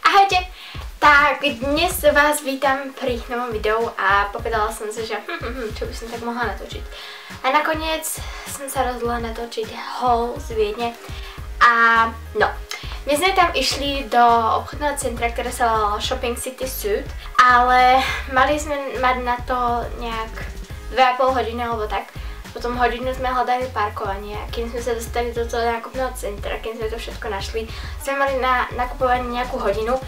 Ahojte! Tak dnes vás vítam pri novom videu a povedala som si, že čo by som tak mohla natočiť. A nakoniec som sa rozhodla natočiť haul z Viedne. A no, dnes sme tam išli do obchodného centra, ktoré sa volalo Shopping City Süd, ale mali sme mať na to nejak 2,5 hodiny alebo tak. Potom hodinu sme hľadali parkovanie a kým sme sa dostali do toho nákupného centra, kým sme to všetko našli, sme mali na nakupovanie nejakú hodinu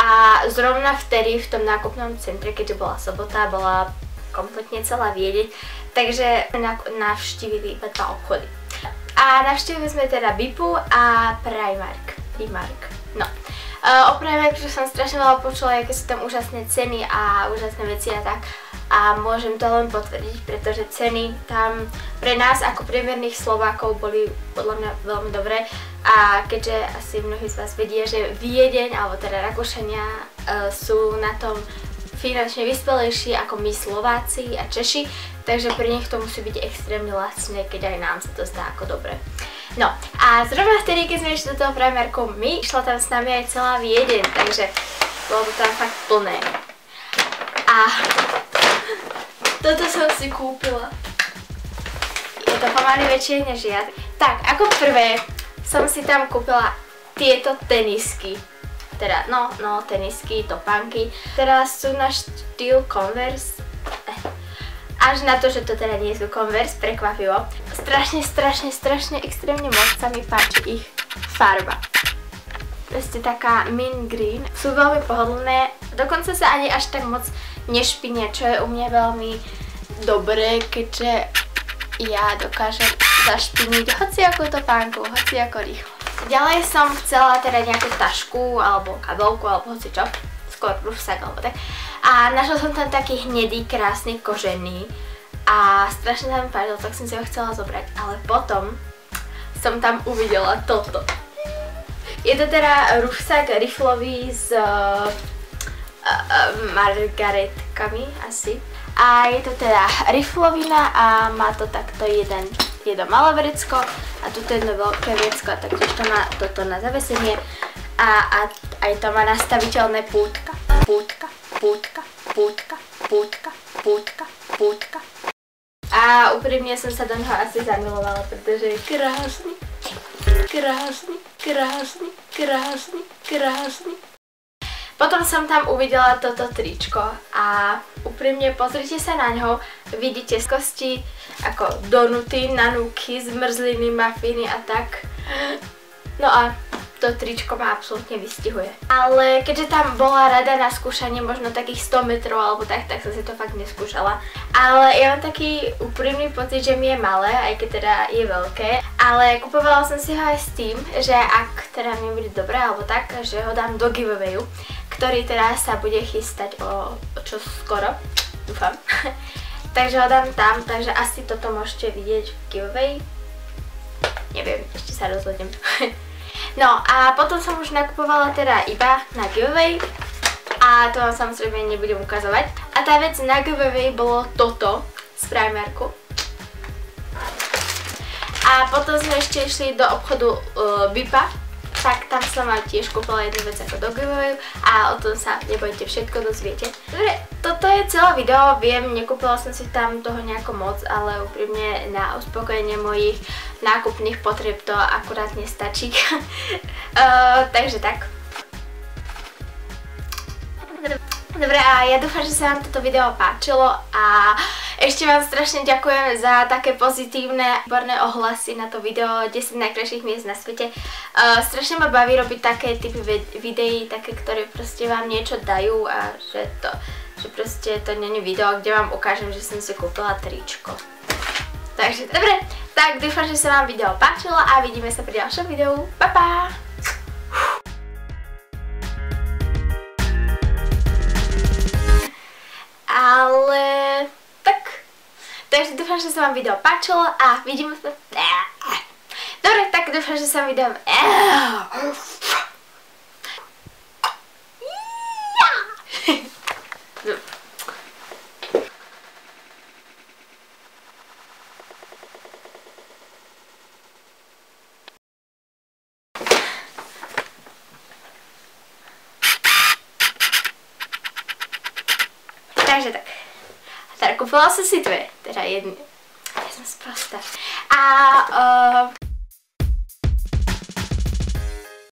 a zrovna vtedy v tom nákupnom centre, keďže bola sobota, bola kompletne celá Viedeň, takže navštívili iba 2 obchody. A navštívili sme teda Bipu a Primark. No. O Primarku som strašne veľa počula, aké sú tam úžasné ceny a úžasné veci a tak. A môžem to len potvrdiť, pretože ceny tam pre nás ako priemerných Slovákov boli podľa mňa veľmi dobré. A keďže asi mnohí z vás vedia, že Viedeň, alebo teda Rakúšania sú na tom finančne vyspelejší ako my Slováci a Češi, takže pre nich to musí byť extrémne lacné, keď aj nám sa to zdá ako dobre. No a zrovna vtedy, keď sme išli do toho Primarku, išla tam s nami aj celá Viedeň, takže bolo to tam fakt plné. A toto som si kúpila. Je to pomaly väčšie než ja. Tak, ako prvé som si tam kúpila tieto tenisky. Teda, no, tenisky, topánky. Teraz sú na štýl Converse. Až na to, že to teda nie sú Converse, prekvapivo. Strašne, extrémne moc sa mi páči ich farba. Proste taká mint green. Sú veľmi pohodlné. Dokonca sa ani až tak moc nešpinia, čo je u mňa veľmi dobré, keďže ja dokážem zašpiniť hociakú topánku, hociako rýchlo. Ďalej som chcela teda nejakú tašku, alebo kabelku, alebo hocičo, skôr rúšsak, alebo tak. A našla som tam taký hnedý, krásny, kožený a strašne sa mi páčil, tak som si ho chcela zobrať, ale potom som tam uvidela toto. Je to teda rúšsak riflový s margaretkami asi. A je to teda riflovina a má to takto jedno malé vrecko a tuto jedno veľké vrecko a taktiež to má toto na zavesenie a aj to má nastaviteľné pútka. A úprimne som sa do neho asi zamilovala, pretože je krásny. Potom som tam uvidela toto tričko a úprimne pozrite sa na ňo, vidíte z kosti ako donuty, nanúky, zmrzliny, mafíny a tak. No a to tričko ma absolútne vystihuje. Ale keďže tam bola rada na skúšanie možno takých 100 metrov alebo tak som si to fakt neskúšala. Ale ja mám taký úprimný pocit, že mi je malé, aj keď teda je veľké. Ale kupovala som si ho aj s tým, že ak teda mi bude dobré alebo tak, že ho dám do giveawayu, ktorý teda sa bude chystať o čo skoro, dúfam. Takže ho dám tam, takže asi toto môžete vidieť v giveaway. Neviem, ešte sa rozhodnem. No a potom som už nakupovala teda iba na giveaway a to vám samozrejme nebudem ukazovať. A tá vec na giveaway bolo toto z Primarku. A potom sme ešte išli do obchodu Bipa, tak tam som vám tiež kúpila jednu vec ako do giveawayu a o tom sa nebojte, všetko dozviete. Dobre, toto je celé video, viem, nekúpila som si tam toho nejako moc, ale úprimne na uspokojenie mojich nákupných potrieb to akurát nestačí. Takže tak. Dobre, a ja dúfam, že sa vám toto video páčilo a ešte vám strašne ďakujem za také pozitívne, výborné ohlasy na to video 10 najkrajších miest na svete. Strašne ma baví robiť také typy videí, také, ktoré proste vám niečo dajú a že proste to nie je video, kde vám ukážem, že som si kúpila tričko. Takže dobre, tak dúfam, že sa vám video páčilo a vidíme sa pri ďalšom videu. Pa, pa! Ale tak, takže dúfam, že sa vám video páčilo a vidíme sa. Dobre, tak dúfam, že sa vám video Takže tak. Teda koupila jsem si dvě, teda jedny. Já jsem sprostá. A